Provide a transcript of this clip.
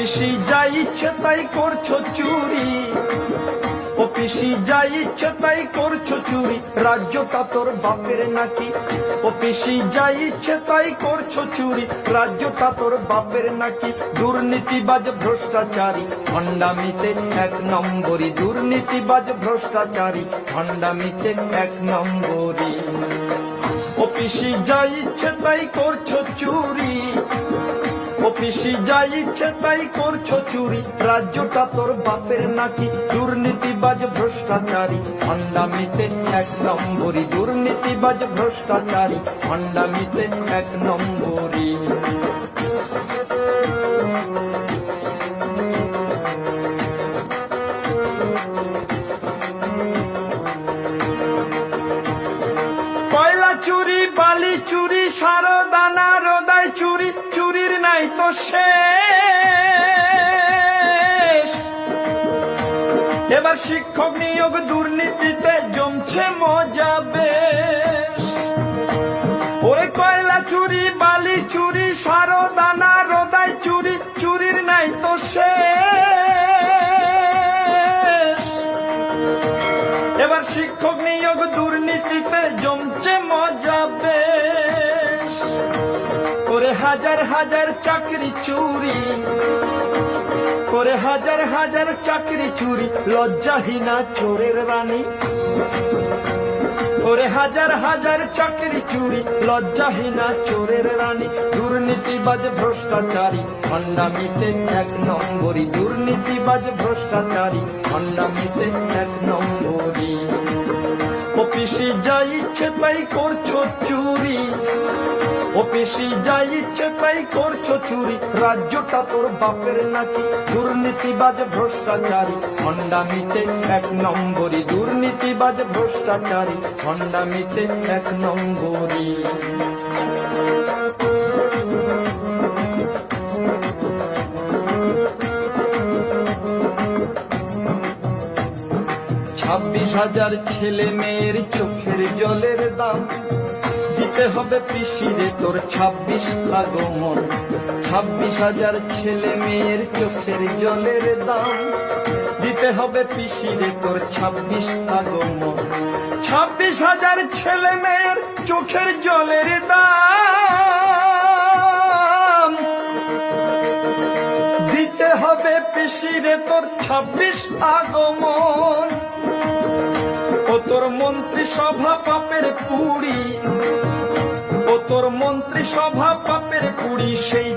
পিসি যা ইচ্ছে তাই করছো চুরি, ও পিসি যা ইচ্ছে তাই করছো চুরি, রাজ্যটা তোর বাপের নাকি? ও পিসি যা ইচ্ছে তাই করছো চুরি, রাজ্যটা তোর বাপের নাকি? দুর্নীতিবাজ ভ্রষ্টাচারী ভণ্ডামিতে এক নম্বরী, দুর্নীতিবাজ ভ্রষ্টাচারী ভণ্ডামিতে এক নম্বরী। ও পিসি যা ইচ্ছে তাই করছো চুরি, ও পিসি যা ইচ্ছে তাই করছো চুরি, রাজ্যটা তোর বাপের নাকি? দুর্নীতিবাজ ভ্রষ্টাচারী ভণ্ডামিতে এক নম্বরী, দুর্নীতিবাজ ভ্রষ্টাচারী ভণ্ডামিতে এক নম্বরী। কয়লা চুরি, বালি চুরি, সারদানা রোদাই চুরি, চুরির নাই তো শেষ। এবার শিক্ষক নিয়োগ দুর্নীতিতে জমছে মজা বেশ। ওরে কয়লা চুরি, বালি চুরি, সারদানা রোদাই চুরি, চুরির নাই তো শেষ। এবার শিক্ষক নিয়োগ দুর্নীতিতে জমছে মজা বেশ। করে হাজার হাজার চাকরি চুরি, করে হাজার হাজার চাকরি চুরি, লজ্জাহীনা চোরের রানী। করে হাজার হাজার চাকরি চুরি, লজ্জাহীনা চোরের রানী। দুর্নীতিবাজ ভ্রষ্টাচারী ভণ্ডামিতে এক নম্বরী, দুর্নীতিবাজ ভ্রষ্টাচারী ভণ্ডামিতে এক নম্বরী। ও পিসি যা ইচ্ছে তাই করছো চুরি, ও পিসি যা ইচ্ছে তাই করছো চুরি, রাজ্যটা তোর বাপের নাকি? দুর্নীতিবাজ ভ্রষ্টাচারী ভণ্ডামিতে এক নম্বরী, দুর্নীতিবাজ ভ্রষ্টাচারী ভণ্ডামিতে এক নম্বরী। 26,000 ছেলে মেয়ের চোখের জলের দাম দিতে হবে পিসিরে তোর 26 আগমন। 26,000 ছেলে মেয়ের চোখের জলের দাম দিতে হবে পিসিরে তোর 26 আগমন। 26,000 ছেলে মেয়ের চোখের জলের দাম দিতে হবে পিসিরে তোর 26 আগমন। ও তোর মন্ত্রী সভা পাপের পুরি, ও তোর মন্ত্রী সভা পাপের পুরি, সেই